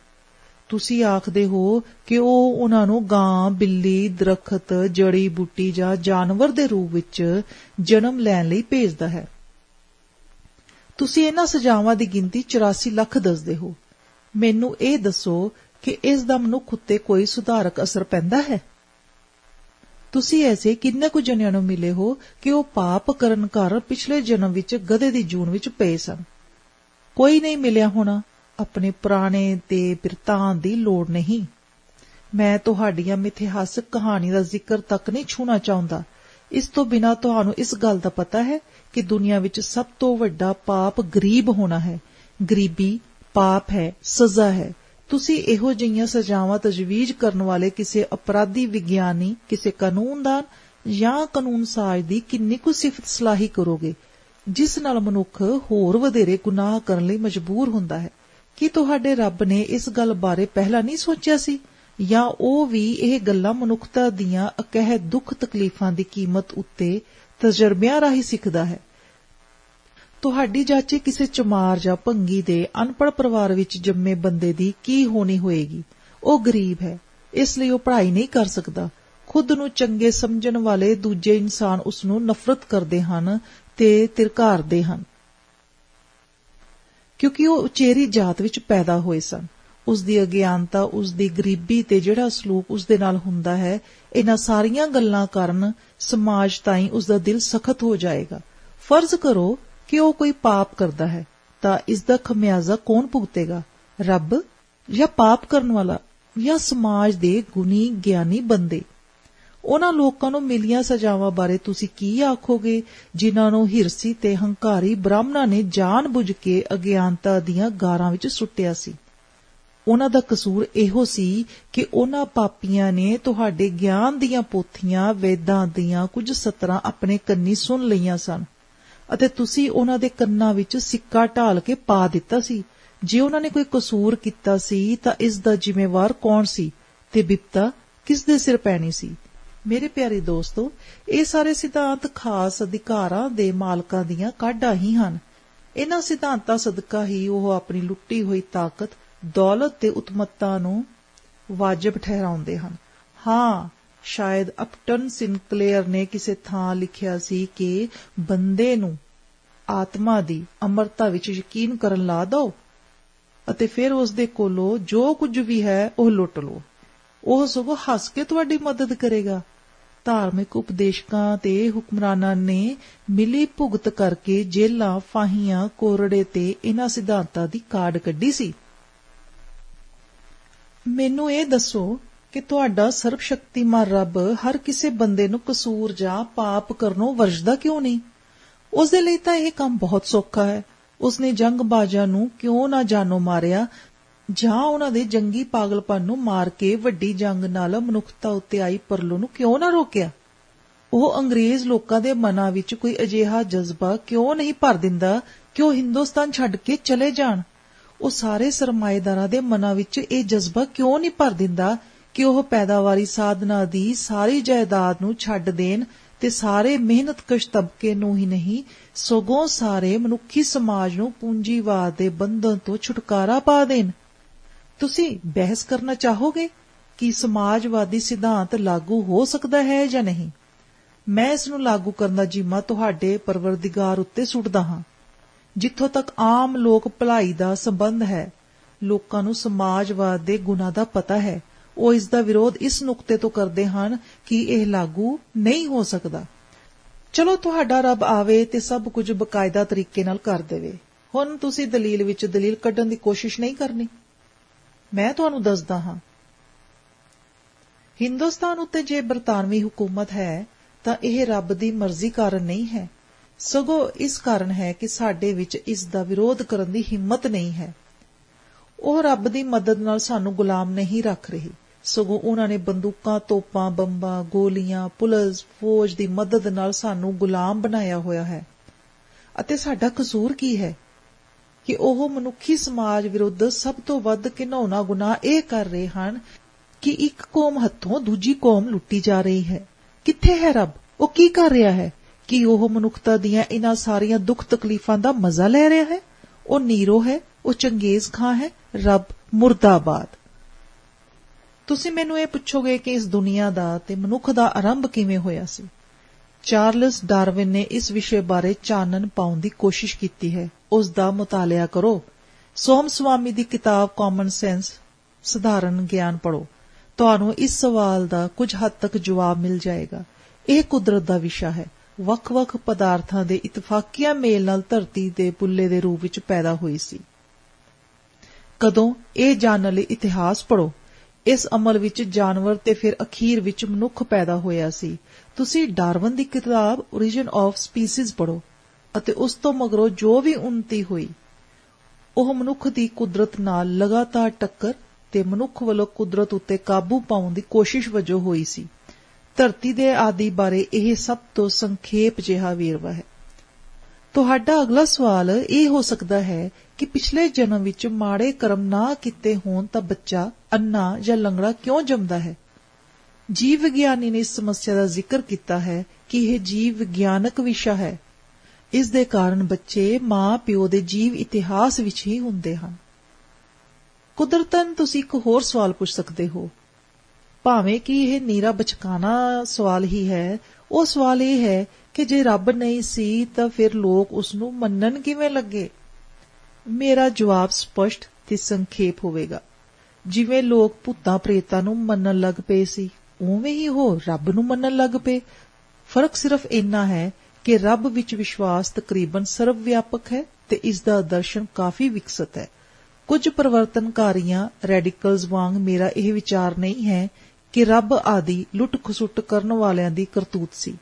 ਤੁਸੀਂ ਆਖਦੇ ਹੋ ਕਿ ਉਹ ਉਹਨਾਂ ਨੂੰ ਗਾਂ, ਬਿੱਲੀ, ਦਰਖਤ, ਜੜੀ ਬੂਟੀ ਜਾਂ ਜਾਨਵਰ ਦੇ ਰੂਪ ਵਿੱਚ ਜਨਮ ਲੈਣ ਲਈ ਭੇਜਦਾ ਹੈ। ਤੁਸੀਂ ਇਹਨਾਂ ਸਜ਼ਾਵਾਂ ਦੀ ਗਿਣਤੀ 84 ਲੱਖ ਦੱਸਦੇ ਹੋ। ਮੈਨੂੰ ਇਹ ਦੱਸੋ ਕਿ ਇਸ ਦਾ ਮਨੁੱਖ ਉੱਤੇ ਕੋਈ ਸੁਧਾਰਕ ਅਸਰ ਪੈਂਦਾ ਹੈ? ਤੁਸੀਂ ਐਸੇ ਕਿੰਨੇ ਕੁ ਜਣਿਆਂ ਨੂੰ ਮਿਲੇ ਹੋ ਕਿ ਉਹ ਪਾਪ ਕਰਨ ਕਾਰਨ ਪਿਛਲੇ ਜਨਮ ਵਿੱਚ ਗਧੇ ਦੀ ਜੂਨ ਵਿੱਚ ਪਏ ਸਨ? ਕੋਈ ਨਹੀਂ ਮਿਲਿਆ ਹੋਣਾ। ਆਪਣੇ ਪੁਰਾਣੇ ਤੇ ਬਿਰਤਾਂਤ ਦੀ ਲੋੜ ਨਹੀਂ। ਮੈਂ ਤੁਹਾਡੀਆਂ ਮਿਥਿਹਾਸਕ ਕਹਾਣੀ ਦਾ ਜ਼ਿਕਰ ਤੱਕ ਨਹੀਂ ਛੂਹਣਾ ਚਾਹੁੰਦਾ। ਇਸ ਤੋਂ ਬਿਨਾਂ ਤੁਹਾਨੂੰ ਇਸ ਗੱਲ ਦਾ ਪਤਾ ਹੈ ਕਿ ਦੁਨੀਆ ਵਿੱਚ ਸਭ ਤੋਂ ਵੱਡਾ ਪਾਪ ਗਰੀਬ ਹੋਣਾ ਹੈ। ਗਰੀਬੀ ਪਾਪ ਹੈ, ਸਜ਼ਾ ਹੈ। ਤੁਸੀਂ ਇਹੋ ਜਿਹੀਆਂ ਸਜ਼ਾਵਾਂ ਤਜਵੀਜ਼ ਕਰਨ ਵਾਲੇ ਕਿਸੇ ਅਪਰਾਧੀ ਵਿਗਿਆਨੀ, ਕਿਸੇ ਕਾਨੂੰਨਦਾਨ ਜਾਂ ਕਾਨੂੰਨ ਸਾਜ਼ ਦੀ ਕਿੰਨੀ ਕੁ ਸਿਫਤ ਸਲਾਹੀ ਕਰੋਗੇ ਜਿਸ ਨਾਲ ਮਨੁੱਖ ਹੋਰ ਵਧੇਰੇ ਗੁਨਾਹ ਕਰਨ ਲਈ ਮਜਬੂਰ ਹੁੰਦਾ ਹੈ? ਕੀ ਤੁਹਾਡੇ ਰੱਬ ਨੇ ਇਸ ਗੱਲ ਬਾਰੇ ਪਹਿਲਾਂ ਨਹੀਂ ਸੋਚਿਆ ਸੀ, ਜਾਂ ਉਹ ਵੀ ਇਹ ਗੱਲਾਂ ਮਨੁੱਖਤਾ ਦੀਆਂ ਅਕਹਿ ਦੁੱਖ ਤਕਲੀਫਾਂ ਦੀ ਕੀਮਤ ਉੱਤੇ ਤਜਰਬਿਆਂ ਰਾਹੀਂ ਸਿੱਖਦਾ ਹੈ? ਤੁਹਾਡੀ ਜਾਚੇ ਕਿਸੇ ਚਮਾਰ ਜਾਂ ਭੰਗੀ ਦੇ ਅਨਪੜ੍ਹ ਪਰਿਵਾਰ ਵਿੱਚ ਜੰਮੇ ਬੰਦੇ ਦੀ ਕੀ ਹੋਣੀ ਹੋਏਗੀ? ਉਹ ਗਰੀਬ ਹੈ, ਇਸ ਲਈ ਉਹ ਪੜ੍ਹਾਈ ਨਹੀਂ ਕਰ ਸਕਦਾ। ਖੁਦ ਨੂੰ ਚੰਗੇ ਸਮਝਣ ਵਾਲੇ ਦੂਜੇ ਇਨਸਾਨ ਉਸ ਨੂੰ ਨਫ਼ਰਤ ਕਰਦੇ ਹਨ ਤੇ ਧਿਰਕਾਰਦੇ ਹਨ ਕਿਉਂਕਿ ਉਹ ਉਚੇਰੀ ਜਾਤ ਵਿੱਚ ਪੈਦਾ ਹੋਏ ਸਨ। ਉਸ ਦੀ ਅਗਿਆਨਤਾ, ਉਸ ਦੀ ਗਰੀਬੀ ਤੇ ਜਿਹੜਾ ਸਲੂਕ ਉਸ ਦੇ ਨਾਲ ਹੁੰਦਾ ਹੈ, ਇਹਨਾਂ ਸਾਰੀਆਂ ਗੱਲਾਂ ਕਾਰਨ ਸਮਾਜ ਤਾਈਂ ਉਸ ਦਾ ਦਿਲ ਸਖਤ ਹੋ ਜਾਏਗਾ। ਫਰਜ਼ ਕਰੋ ਕਿ ਉਹ ਕੋਈ ਪਾਪ ਕਰਦਾ ਹੈ ਤਾਂ ਇਸ ਦਾ ਖਮਿਆਜ਼ਾ ਕੌਣ ਭੁਗਤੇਗਾ? ਰੱਬ ਜਾਂ ਪਾਪ ਕਰਨ ਵਾਲਾ ਜਾਂ ਸਮਾਜ ਦੇ ਗੁਣੀ ਗਿਆਨੀ ਬੰਦੇ? ਉਹਨਾਂ ਲੋਕਾਂ ਨੂੰ ਮਿਲੀਆਂ ਸਜ਼ਾਵਾਂ ਬਾਰੇ ਤੁਸੀਂ ਕੀ ਆਖੋਗੇ ਜਿਨ੍ਹਾਂ ਨੂੰ ਹਿਰਸੀ ਤੇ ਹੰਕਾਰੀ ਬ੍ਰਾਹਮਣਾਂ ਨੇ ਜਾਣ ਬੁੱਝ ਕੇ ਅਗਿਆਨਤਾ ਦੀਆਂ ਗਾਰਾਂ ਵਿੱਚ ਸੁੱਟਿਆ ਸੀ? ਉਹਨਾਂ ਦਾ ਕਸੂਰ ਇਹੋ ਸੀ ਕਿ ਉਹਨਾਂ ਪਾਪੀਆਂ ਨੇ ਤੁਹਾਡੇ ਗਿਆਨ ਦੀਆਂ ਪੋਥੀਆਂ, ਵੇਦਾਂ ਦੀਆਂ ਕੁਝ ਸਤਰਾਂ ਆਪਣੇ ਕੰਨੀ ਸੁਣ ਲਈਆਂ ਸਨ ਅਤੇ ਤੁਸੀਂ ਉਹਨਾਂ ਦੇ ਕੰਨਾਂ ਵਿੱਚ ਸਿੱਕਾ ਢਾਲ ਕੇ ਪਾ ਦਿੱਤਾ ਸੀ। ਜੇ ਉਹਨਾਂ ਨੇ ਕੋਈ ਕਸੂਰ ਕੀਤਾ ਸੀ ਤਾਂ ਇਸ ਦਾ ਜ਼ਿੰਮੇਵਾਰ ਕੌਣ ਸੀ ਤੇ ਬਿਪਤਾ ਕਿਸ ਦੇ ਸਿਰ ਪੈਣੀ ਸੀ? ਮੇਰੇ ਪਿਆਰੇ ਦੋਸਤੋ, ਇਹ ਸਾਰੇ ਸਿਧਾਂਤ ਖਾਸ ਅਧਿਕਾਰਾਂ ਦੇ ਮਾਲਕਾਂ ਦੀਆਂ ਕਾਢਾਂ ਹੀ ਹਨ। ਇਹਨਾਂ ਸਿਧਾਂਤਾਂ ਸਦਕਾ ਹੀ ਉਹ ਆਪਣੀ ਲੁੱਟੀ ਹੋਈ ਤਾਕਤ, ਦੌਲਤ ਤੇ ਉਤਮਤਾ ਨੂੰ ਵਾਜਬ ਠਹਿਰਾਉਂਦੇ ਹਨ। ਹਾਂ, ਸ਼ਾਇਦ ਅਪਟਨ ਸਿਨਕਲੇਅਰ ਨੇ ਕਿਸੇ ਥਾਂ ਲਿਖਿਆ ਸੀ ਕਿ ਬੰਦੇ ਨੂੰ ਆਤਮਾ ਦੀ ਅਮਰਤਾ ਵਿੱਚ ਯਕੀਨ ਕਰਨ ਲਾ ਦਿਓ ਅਤੇ ਫਿਰ ਉਸ ਦੇ ਕੋਲੋਂ ਜੋ ਕੁਝ ਵੀ ਹੈ ਉਹ ਲੁੱਟ ਲਓ। ਉਹ ਸਗੋਂ ਹੱਸ ਕੇ ਤੁਹਾਡੀ ਮਦਦ ਕਰੇਗਾ। ਧਾਰਮਿਕ ਉਪਦੇਸ਼ਕਾਂ ਤੇ ਹੁਕਮਰਾਨਾਂ ਨੇ ਮਿਲੀ ਭੁਗਤ ਕਰਕੇ ਜੇਲਾਂ, ਫਾਹੀਆਂ, ਕੋਰੜੇ ਤੇ ਇਹਨਾਂ ਸਿਧਾਂਤਾਂ ਦੀ ਕਾਢ ਕੱਢੀ ਸੀ। ਮੈਨੂੰ ਇਹ ਦੱਸੋ ਕਿ ਤੁਹਾਡਾ ਸਰਬਸ਼ਕਤੀਮਾਨ ਰੱਬ ਹਰ ਕਿਸੇ ਬੰਦੇ ਨੂੰ ਕਸੂਰ ਜਾਂ ਪਾਪ ਕਰਨੋਂ ਵਰਜਦਾ ਕਿਉਂ ਨਹੀਂ? ਉਸ ਦੇ ਲਈ ਤਾਂ ਇਹ ਕੰਮ ਬਹੁਤ ਸੌਖਾ ਹੈ। ਉਸਨੇ ਜੰਗਬਾਜ਼ਾਂ ਨੂੰ ਕਿਉਂ ਨਾ ਜਾਨੋਂ ਮਾਰਿਆ ਜਾਂ ਉਹਨਾਂ ਦੇ ਜੰਗੀ ਪਾਗਲਪਨ ਨੂੰ ਮਾਰ ਕੇ ਵੱਡੀ ਜੰਗ ਨਾਲ ਮਨੁੱਖਤਾ ਉੱਤੇ ਆਈ ਪਰਲੋ ਨੂੰ ਕਿਉਂ ਨਾ ਰੋਕਿਆ? ਉਹ ਅੰਗਰੇਜ਼ ਲੋਕਾਂ ਦੇ ਮਨਾਂ ਵਿੱਚ ਕੋਈ ਅਜਿਹਾ ਜਜ਼ਬਾ ਕਿਉਂ ਨਹੀਂ ਭਰ ਦਿੰਦਾ ਕਿ ਉਹ ਹਿੰਦੁਸਤਾਨ ਛੱਡ ਕੇ ਚਲੇ ਜਾਣ? ਉਹ ਸਾਰੇ ਸਰਮਾਏਦਾਰਾਂ ਦੇ ਮਨਾਂ ਵਿੱਚ ਇਹ ਜਜ਼ਬਾ ਕਿਉਂ ਨਹੀਂ ਭਰ ਦਿੰਦਾ ਕਿ ਉਹ ਪੈਦਾਵਾਰੀ ਸਾਧਨਾ ਦੀ ਸਾਰੀ ਜਾਇਦਾਦ ਨੂੰ ਛੱਡ ਦੇਣ ਤੇ ਸਾਰੇ ਮਿਹਨਤਕਸ਼ ਤਬਕੇ ਨੂੰ ਹੀ ਨਹੀਂ ਸਗੋਂ ਸਾਰੇ ਮਨੁੱਖੀ ਸਮਾਜ ਨੂੰ ਪੂੰਜੀਵਾਦ ਦੇ ਬੰਧਨ ਤੋਂ ਛੁਟਕਾਰਾ ਪਾ ਦੇਣ? ਤੁਸੀਂ ਬਹਿਸ ਕਰਨਾ ਚਾਹੋਗੇ ਕਿ ਸਮਾਜਵਾਦੀ ਸਿਧਾਂਤ ਲਾਗੂ ਹੋ ਸਕਦਾ ਹੈ ਜਾਂ ਨਹੀਂ? ਮੈਂ ਇਸ ਨੂੰ ਲਾਗੂ ਕਰਨ ਦਾ ਜ਼ਿੰਮਾ ਤੁਹਾਡੇ ਪਰਵਰਦਿਗਾਰ ਉੱਤੇ ਸੁੱਟਦਾ ਹਾਂ। ਜਿੱਥੋਂ ਤੱਕ ਆਮ ਲੋਕ ਭਲਾਈ ਦਾ ਸੰਬੰਧ ਹੈ, ਲੋਕਾਂ ਨੂੰ ਸਮਾਜਵਾਦ ਦੇ ਗੁਣਾਂ ਦਾ ਪਤਾ ਹੈ। ਉਹ ਇਸ ਦਾ ਵਿਰੋਧ ਇਸ ਨੁਕਤੇ ਤੋਂ ਕਰਦੇ ਹਨ ਕਿ ਇਹ ਲਾਗੂ ਨਹੀਂ ਹੋ ਸਕਦਾ। ਚਲੋ ਤੁਹਾਡਾ ਰੱਬ ਆਵੇ ਤੇ ਸਭ ਕੁਝ ਬਕਾਇਦਾ ਤਰੀਕੇ ਨਾਲ ਕਰ ਦੇਵੇ। ਹੁਣ ਤੁਸੀਂ ਦਲੀਲ ਵਿੱਚ ਦਲੀਲ ਕੱਢਣ ਦੀ ਕੋਸ਼ਿਸ਼ ਨਹੀਂ ਕਰਨੀ। ਮੈਂ ਤੁਹਾਨੂੰ ਦੱਸਦਾ ਹਾਂ, ਹਿੰਦੁਸਤਾਨ ਉੱਤੇ ਜੇ ਬਰਤਾਨਵੀ ਹੁਕੂਮਤ ਹੈ ਤਾਂ ਇਹ ਰੱਬ ਦੀ ਮਰਜ਼ੀ ਕਾਰਨ ਨਹੀਂ ਹੈ, ਸਗੋਂ ਇਸ ਕਾਰਨ ਹੈ ਕਿ ਸਾਡੇ ਵਿੱਚ ਇਸ ਦਾ ਵਿਰੋਧ ਕਰਨ ਦੀ ਹਿੰਮਤ ਨਹੀਂ ਹੈ। ਉਹ ਰੱਬ ਦੀ ਮਦਦ ਨਾਲ ਸਾਨੂੰ ਗੁਲਾਮ ਨਹੀਂ ਰੱਖ ਰਹੀ, ਸਗੋਂ ਉਹਨਾਂ ਨੇ ਬੰਦੂਕਾਂ, ਤੋਪਾਂ, ਬੰਬਾਂ, ਗੋਲੀਆਂ, ਪੁਲਿਸ, ਫੌਜ ਦੀ ਮਦਦ ਨਾਲ ਸਾਨੂੰ ਗੁਲਾਮ ਬਣਾਇਆ ਹੋਇਆ ਹੈ। ਅਤੇ ਸਾਡਾ ਕਸੂਰ ਕੀ ਹੈ ਕਿ ਉਹ ਮਨੁੱਖੀ ਸਮਾਜ ਵਿਰੁੱਧ ਸਭ ਤੋਂ ਵੱਧ ਘਿਨਾਉਣਾ ਗੁਨਾਹ ਇਹ ਕਰ ਰਹੇ ਹਨ ਕਿ ਇੱਕ ਕੌਮ ਹੱਥੋਂ ਦੂਜੀ ਕੌਮ ਲੁੱਟੀ ਜਾ ਰਹੀ ਹੈ। ਕਿੱਥੇ ਹੈ ਰੱਬ? ਉਹ ਕੀ ਕਰ ਰਿਹਾ ਹੈ? ਕਿ ਉਹ ਮਨੁੱਖਤਾ ਦੀਆਂ ਇਹਨਾਂ ਸਾਰੀਆਂ ਦੁੱਖ ਤਕਲੀਫਾਂ ਦਾ ਮਜ਼ਾ ਲੈ ਰਿਹਾ ਹੈ? ਉਹ ਨੀਰੋ ਹੈ? ਉਹ ਚੰਗੇਜ਼ ਖਾਂ ਹੈ? ਰੱਬ ਮੁਰਦਾਬਾਦ। ਤੁਸੀਂ ਮੈਨੂੰ ਇਹ ਪੁੱਛੋਗੇ ਕਿ ਇਸ ਦੁਨੀਆ ਦਾ ਤੇ ਮਨੁੱਖ ਦਾ ਆਰੰਭ ਕਿਵੇਂ ਹੋਇਆ ਸੀ। ਚਾਰਲਸ ਡਾਰਵਿਨ ਨੇ ਇਸ ਵਿਸ਼ੇ ਬਾਰੇ ਚਾਨਣ ਪਾਉਣ ਦੀ ਕੋਸ਼ਿਸ਼ ਕੀਤੀ ਹੈ। ਉਸ ਦਾ ਮੁਤਾਲਿਆ ਕਰੋ। ਸੋਮ ਸਵਾਮੀ ਦੀ ਕਿਤਾਬ ਕਾਮਨ ਸੈਂਸ, ਸਧਾਰਨ ਗਿਆਨ ਪੜ੍ਹੋ। ਤੁਹਾਨੂੰ ਇਸ ਸਵਾਲ ਦਾ ਕੁਝ ਹੱਦ ਤੱਕ ਜਵਾਬ ਮਿਲ ਜਾਏਗਾ। ਇਹ ਕੁਦਰਤ ਦਾ ਵਿਸ਼ਾ ਹੈ। ਵੱਖ-ਵੱਖ ਪਦਾਰਥਾਂ ਦੇ ਇਤਫਾਕੀਆ ਮੇਲ ਨਾਲ ਧਰਤੀ ਦੇ ਬੁੱਲੇ ਦੇ ਰੂਪ ਵਿੱਚ ਪੈਦਾ ਹੋਈ ਸੀ। ਕਦੋਂ? ਇਹ ਜਾਣਨ ਲਈ ਇਤਿਹਾਸ ਪੜ੍ਹੋ। ਇਸ ਅਮਲ ਵਿੱਚ ਜਾਨਵਰ ਤੇ ਫਿਰ ਅਖੀਰ ਵਿੱਚ ਮਨੁੱਖ ਪੈਦਾ ਹੋਇਆ ਸੀ। ਤੁਸੀਂ ਡਾਰਵਨ ਦੀ ਕਿਤਾਬ ਓਰੀਜਨ ਆਫ ਸਪੀਸੀਜ਼ ਪੜ੍ਹੋ ਅਤੇ ਉਸ ਤੋਂ ਮਗਰੋਂ ਜੋ ਵੀ ਉੱਨਤੀ ਹੋਈ ਉਹ ਮਨੁੱਖ ਦੀ ਕੁਦਰਤ ਨਾਲ ਲਗਾਤਾਰ ਟੱਕਰ ਤੇ ਮਨੁੱਖ ਵੱਲੋਂ ਕੁਦਰਤ ਉੱਤੇ ਕਾਬੂ ਪਾਉਣ ਦੀ ਕੋਸ਼ਿਸ਼ ਵਜੋਂ ਹੋਈ ਸੀ। ਧਰਤੀ ਦੇ ਆਦਿ ਬਾਰੇ ਇਹ ਸਭ ਤੋਂ ਸੰਖੇਪ ਜਿਹਾ ਵੇਰਵਾ ਹੈ। ਤੁਹਾਡਾ ਅਗਲਾ ਸਵਾਲ ਇਹ ਹੋ ਸਕਦਾ ਹੈ ਕਿ ਪਿਛਲੇ ਜਨਮ ਵਿੱਚ ਮਾੜੇ ਕਰਮ ਨਾ ਕੀਤੇ ਹੋਣ ਤਾਂ ਬੱਚਾ ਅੰਨਾ ਜਾਂ ਲੰਗੜਾ ਕਿਉਂ ਜੰਮਦਾ ਹੈ? ਜੀਵ ਵਿਗਿਆਨੀ ਨੇ ਇਸ ਸਮੱਸਿਆ ਦਾ ਜ਼ਿਕਰ ਕੀਤਾ ਹੈ ਕਿ ਇਹ ਜੀਵ ਵਿਗਿਆਨਕ ਵਿਸ਼ਾ ਹੈ। ਇਸ ਦੇ ਕਾਰਨ ਬੱਚੇ ਮਾਂ ਪਿਓ ਦੇ ਜੀਵ ਇਤਿਹਾਸ ਵਿੱਚ ਹੀ ਹੁੰਦੇ ਹਨ। ਕੁਦਰਤਨ ਤੁਸੀਂ ਇੱਕ ਹੋਰ ਸਵਾਲ ਪੁੱਛ ਸਕਦੇ ਹੋ, ਭਾਵੇਂ ਕਿ ਇਹ ਨੀਰਾ ਬਚਕਾਨਾ ਸਵਾਲ ਹੀ ਹੈ। ਉਹ ਸਵਾਲ ਇਹ ਹੈ ਕਿ ਜੇ ਰੱਬ ਨਹੀਂ ਸੀ ਤਾਂ ਫਿਰ ਲੋਕ ਉਸ ਨੂੰ ਮੰਨਣ ਕਿਵੇਂ ਲੱਗੇ? ਮੇਰਾ ਜਵਾਬ ਸਪਸ਼ਟ ਤੇ ਸੰਖੇਪ ਹੋਵੇਗਾ। ਜਿਵੇਂ ਲੋਕ ਭੂਤਾਂ ਪ੍ਰੇਤਾਂ ਨੂੰ ਮੰਨਣ ਲੱਗ ਪਏ ਸੀ, ਉਵੇਂ ਹੀ ਉਹ ਰੱਬ ਨੂੰ ਮੰਨਣ ਲੱਗ ਪਏ। ਫਰਕ ਸਿਰਫ ਇੰਨਾ ਹੈ ਕਿ ਰੱਬ ਵਿੱਚ ਵਿਸ਼ਵਾਸ ਤਕਰੀਬਨ ਸਰਵ ਵਿਆਪਕ ਹੈ ਤੇ ਇਸ ਦਾ ਦਰਸ਼ਨ ਕਾਫੀ ਵਿਕਸਤ ਹੈ। ਕੁਝ ਪਰਿਵਰਤਨਕਾਰੀਆਂ ਰੈਡੀਕਲਜ਼ ਵਾਂਗ ਮੇਰਾ ਇਹ ਵਿਚਾਰ ਨਹੀਂ ਹੈ ਕਿ ਰੱਬ ਆਦਿ ਲੁੱਟ-ਖਸੁੱਟ ਕਰਨ ਵਾਲਿਆਂ ਦੀ ਕਰਤੂਤ ਸੀ,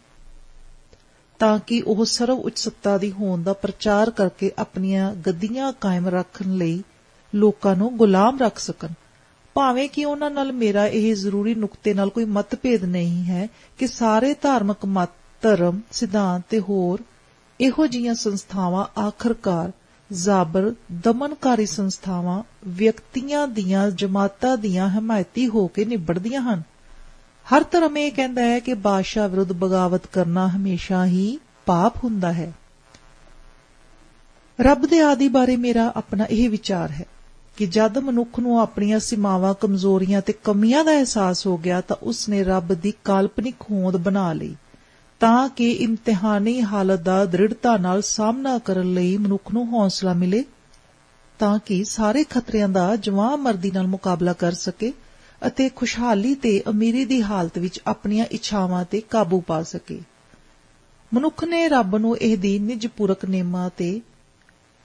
ਤਾਂ ਕਿ ਉਹ ਸਰਵ ਉੱਚ ਸੱਤਾ ਦੀ ਹੋਂਦ ਦਾ ਪ੍ਰਚਾਰ ਕਰਕੇ ਆਪਣੀਆਂ ਗੱਦੀਆਂ ਕਾਇਮ ਰੱਖਣ ਲਈ ਲੋਕਾਂ ਨੂੰ ਗੁਲਾਮ ਰੱਖ ਸਕਣ। ਭਾਵੇਂ ਕਿ ਉਹਨਾਂ ਨਾਲ ਮੇਰਾ ਇਹ ਜ਼ਰੂਰੀ ਨੁਕਤੇ ਨਾਲ ਕੋਈ ਮਤਭੇਦ ਨਹੀਂ ਹੈ ਕਿ ਸਾਰੇ ਧਾਰਮਿਕ ਮਤ, ਧਰਮ, ਸਿਧਾਂਤ ਤੇ ਹੋਰ ਇਹੋ ਜਿਹੀਆਂ ਸੰਸਥਾਵਾਂ ਆਖਰਕਾਰ ਜ਼ਾਬਰ ਦਮਨਕਾਰੀ ਸੰਸਥਾਵਾਂ, ਵਿਅਕਤੀਆਂ ਦੀਆਂ ਜਮਾਤਾਂ ਦੀਆਂ ਹਮਾਇਤੀ ਹੋ ਕੇ ਨਿਬੜਦੀਆਂ ਹਨ। ਹਰ ਧਰਮ ਇਹ ਕਹਿੰਦਾ ਹੈ ਕਿ ਬਾਦਸ਼ਾਹ ਵਿਰੁੱਧ ਬਗਾਵਤ ਕਰਨਾ ਹਮੇਸ਼ਾ ਹੀ ਪਾਪ ਹੁੰਦਾ ਹੈ। ਰੱਬ ਦੇ ਆਦਿ ਬਾਰੇ ਮੇਰਾ ਆਪਣਾ ਇਹ ਵਿਚਾਰ ਹੈ ਕਿ ਜਦ ਮਨੁੱਖ ਨੂੰ ਆਪਣੀਆਂ ਸੀਮਾਵਾਂ, ਕਮਜ਼ੋਰੀਆਂ ਤੇ ਕਮੀਆਂ ਦਾ ਅਹਿਸਾਸ ਹੋ ਗਿਆ ਤਾਂ ਉਸਨੇ ਰੱਬ ਦੀ ਕਾਲਪਨਿਕ ਹੋਂਦ ਬਣਾ ਲਈ ਤਾਂ ਕਿ ਇਮਤਿਹਾਨੀ ਹਾਲਤ ਦਾ ਦ੍ਰਿੜਤਾ ਨਾਲ ਸਾਹਮਣਾ ਕਰਨ ਲਈ ਮਨੁੱਖ ਨੂੰ ਹੌਸਲਾ ਮਿਲੇ, ਤਾਂ ਕਿ ਸਾਰੇ ਖਤਰਿਆਂ ਦਾ ਜਵਾਂ ਮਰਦੀ ਨਾਲ ਮੁਕਾਬਲਾ ਕਰ ਸਕੇ ਅਤੇ ਖੁਸ਼ਹਾਲੀ ਤੇ ਅਮੀਰੀ ਦੀ ਹਾਲਤ ਵਿੱਚ ਆਪਣੀਆਂ ਇੱਛਾਵਾਂ ਤੇ ਕਾਬੂ ਪਾ ਸਕੇ। ਮਨੁੱਖ ਨੇ ਰੱਬ ਨੂੰ ਇਹਦੀ ਨਿਜਪੂਰਕ ਨੇਮਾਂ ਤੇ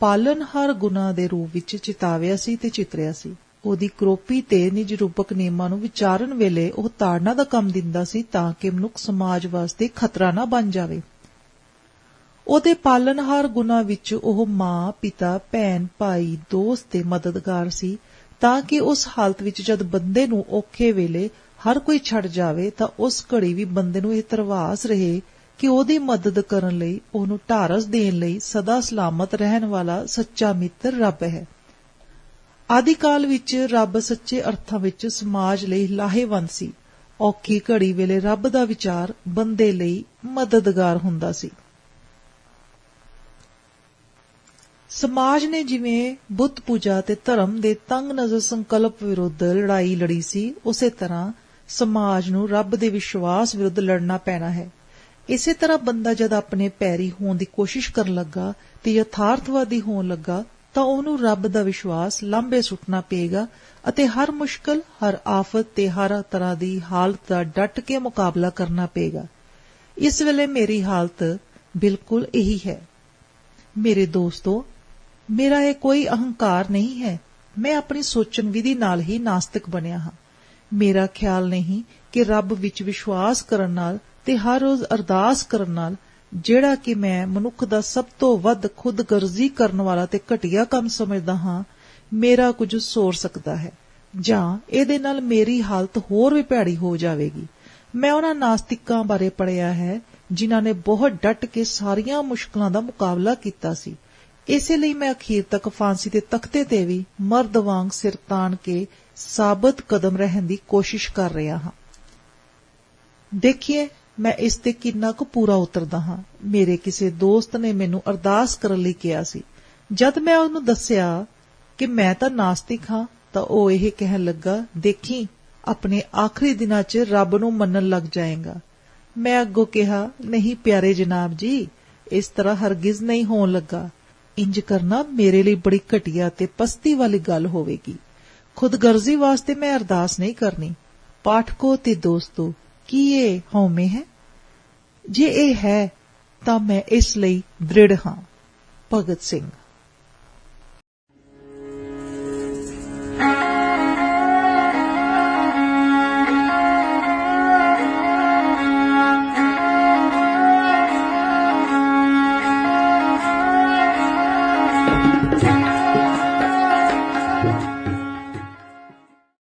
ਪਾਲਣਹਾਰ ਗੁਣਾਂ ਦੇ ਰੂਪ ਵਿੱਚ ਚਿਤਾਵਿਆ ਸੀ ਤੇ ਚਿਤਰਿਆ ਸੀ। ਉਹਦੀ ਕਰੋਪੀ ਤੇ ਨਿਜ ਰੂਪਕ ਨੇਮਾਂ ਨੂੰ ਵਿਚਾਰਨ ਵੇਲੇ ਉਹ ਤਾੜਨਾ ਦਾ ਕੰਮ ਦਿੰਦਾ ਸੀ ਤਾਂ ਕਿ ਮਨੁੱਖ ਸਮਾਜ ਵਾਸਤੇ ਖਤਰਾ ਨਾ ਬਣ ਜਾਵੇ। ਉਹਦੇ ਪਾਲਣਹਾਰ ਗੁਣਾਂ ਵਿੱਚ ਉਹ ਮਾਂ, ਪਿਤਾ, ਭੈਣ, ਭਾਈ, ਦੋਸਤ ਤੇ ਮਦਦਗਾਰ ਸੀ ਤਾਂ ਕਿ ਉਸ ਹਾਲਤ ਵਿੱਚ ਜਦ ਬੰਦੇ ਨੂੰ ਔਖੇ ਵੇਲੇ ਹਰ ਕੋਈ ਛੱਡ ਜਾਵੇ ਤਾਂ ਉਸ ਘੜੀ ਵੀ ਬੰਦੇ ਨੂੰ ਇਹ ਧਰਵਾਸ ਰਹੇ ਕਿ ਉਹਦੀ ਮਦਦ ਕਰਨ ਲਈ, ਉਹਨੂੰ ਢਾਰਸ ਦੇਣ ਲਈ ਸਦਾ ਸਲਾਮਤ ਰਹਿਣ ਵਾਲਾ ਸੱਚਾ ਮਿੱਤਰ ਰੱਬ ਹੈ। ਆਦਿਕਾਲ ਵਿੱਚ ਰੱਬ ਸੱਚੇ ਅਰਥਾਂ ਵਿੱਚ ਸਮਾਜ ਲਈ ਲਾਹੇਵੰਦ ਸੀ। ਔਖੀ ਘੜੀ ਵੇਲੇ ਰੱਬ ਦਾ ਵਿਚਾਰ ਬੰਦੇ ਲਈ ਮਦਦਗਾਰ ਹੁੰਦਾ ਸੀ। ਸਮਾਜ ਨੇ ਜਿਵੇਂ ਬੁੱਤ ਪੂਜਾ ਤੇ ਧਰਮ ਦੇ ਤੰਗ ਨਜ਼ਰ ਸੰਕਲਪ ਵਿਰੁੱਧ ਲੜਾਈ ਲੜੀ ਸੀ, ਉਸੇ ਤਰ੍ਹਾਂ ਸਮਾਜ ਨੂੰ ਰੱਬ ਦੇ ਵਿਸ਼ਵਾਸ ਵਿਰੁੱਧ ਲੜਨਾ ਪੈਣਾ ਹੈ। ਇਸੇ ਤਰ੍ਹਾਂ ਬੰਦਾ ਜਦ ਆਪਣੇ ਪੈਰੀ ਹੋਣ ਦੀ ਕੋਸ਼ਿਸ਼ ਕਰਨ ਲੱਗਾ ਤੇ ਯਥਾਰਥਵਾਦੀ ਹੋਣ ਲੱਗਾ ਤਾਂ ਉਹਨੂੰ ਰੱਬ ਦਾ ਵਿਸ਼ਵਾਸ ਲਾਂਭੇ ਸੁੱਟਣਾ ਪਏਗਾ ਅਤੇ ਹਰ ਮੁਸ਼ਕਲ, ਹਰ ਆਫਤ ਤੇ ਹਰ ਤਰ੍ਹਾਂ ਦੀ ਹਾਲਤ ਦਾ ਡਟ ਕੇ ਮੁਕਾਬਲਾ ਕਰਨਾ ਪਏਗਾ। ਇਸ ਵੇਲੇ ਮੇਰੀ ਹਾਲਤ ਬਿਲਕੁਲ ਇਹੀ ਹੈ। ਮੇਰੇ ਦੋਸਤੋ, ਮੇਰਾ ਇਹ ਕੋਈ ਅਹੰਕਾਰ ਨਹੀਂ ਹੈ। ਮੈਂ ਆਪਣੀ ਸੋਚਣ ਵਿਧੀ ਨਾਲ ਹੀ ਨਾਸਤਿਕ ਬਣਿਆ ਹਾਂ। ਮੇਰਾ ਖਿਆਲ ਨਹੀਂ ਕਿ ਰੱਬ ਵਿੱਚ ਵਿਸ਼ਵਾਸ ਕਰਨ ਨਾਲ ਤੇ ਹਰ ਰੋਜ਼ ਅਰਦਾਸ ਕਰਨ ਨਾਲ, ਜਿਹੜਾ ਕਿ ਮੈਂ ਮਨੁੱਖ ਦਾ ਸਭ ਤੋਂ ਵੱਧ ਖੁਦਗਰਜ਼ੀ ਕਰਨ ਵਾਲਾ ਤੇ ਘਟੀਆ ਕੰਮ ਸਮਝਦਾ ਹਾਂ, ਮੇਰਾ ਕੁਝ ਸੋਰ ਸਕਦਾ ਹੈ ਜਾਂ ਇਹਦੇ ਨਾਲ ਮੇਰੀ ਹਾਲਤ ਹੋਰ ਵੀ ਭੈੜੀ ਹੋ ਜਾਵੇਗੀ। ਮੈਂ ਉਹਨਾਂ ਨਾਸਤਿਕਾਂ ਬਾਰੇ ਪੜ੍ਹਿਆ ਹੈ ਜਿਨ੍ਹਾਂ ਨੇ ਬਹੁਤ ਡਟ ਕੇ ਸਾਰੀਆਂ ਮੁਸ਼ਕਲਾਂ ਦਾ ਮੁਕਾਬਲਾ ਕੀਤਾ ਸੀ। ਇਸੇ ਲਈ ਮੈਂ ਅਖੀਰ ਤੱਕ ਫਾਂਸੀ ਦੇ ਤਖਤੇ ਤੇ ਵੀ ਮਰਦ ਵਾਂਗ ਸਿਰ ਤਾਣ ਕੇ ਸਾਬਤ ਕਦਮ ਰਹਿਣ ਦੀ ਕੋਸ਼ਿਸ਼ ਕਰ ਰਿਹਾ ਹਾਂ। ਦੇਖੀਏ ਮੈਂ ਇਸ ਤੇ ਕਿੰਨਾ ਕੁ ਪੂਰਾ ਉਤਰਦਾ ਹਾਂ। ਮੇਰੇ ਕਿਸੇ ਦੋਸਤ ਨੇ ਮੈਨੂੰ ਅਰਦਾਸ ਕਰਨ ਲਈ ਕਿਹਾ ਸੀ। ਜਦ ਮੈਂ ਉਹਨੂੰ ਦੱਸਿਆ ਕਿ ਮੈਂ ਤਾਂ ਨਾਸਤਿਕ ਹਾਂ ਤਾਂ ਉਹ ਇਹ ਕਹਿਣ ਲੱਗਾ, ਦੇਖੀ ਆਪਣੇ ਆਖਰੀ ਦਿਨਾਂ 'ਚ ਰੱਬ ਨੂੰ ਮੰਨਣ ਲੱਗ ਜਾਏਗਾ। ਮੈਂ ਅੱਗੋਂ ਕਿਹਾ, ਨਹੀਂ ਪਿਆਰੇ ਜਨਾਬ ਜੀ, ਇਸ ਤਰ੍ਹਾਂ ਹਰਗਿਜ਼ ਨਹੀਂ ਹੋਣ ਲੱਗਾ। ਇੰਜ ਕਰਨਾ ਮੇਰੇ ਲਈ ਬੜੀ ਘਟੀਆ ਤੇ ਪਸਤੀ ਵਾਲੀ ਗੱਲ ਹੋਵੇਗੀ। ਖੁਦਗਰਜ਼ੀ ਵਾਸਤੇ ਮੈਂ ਅਰਦਾਸ ਨਹੀਂ ਕਰਨੀ। ਪਾਠਕੋ ਤੇ ਦੋਸਤੋ, ਕੀ ਇਹ ਹਉਮੈ ਹੈ? ਜੇ ਇਹ ਹੈ ਤਾਂ ਮੈਂ ਇਸ ਲਈ ਦ੍ਰਿੜ ਹਾਂ। ਭਗਤ ਸਿੰਘ।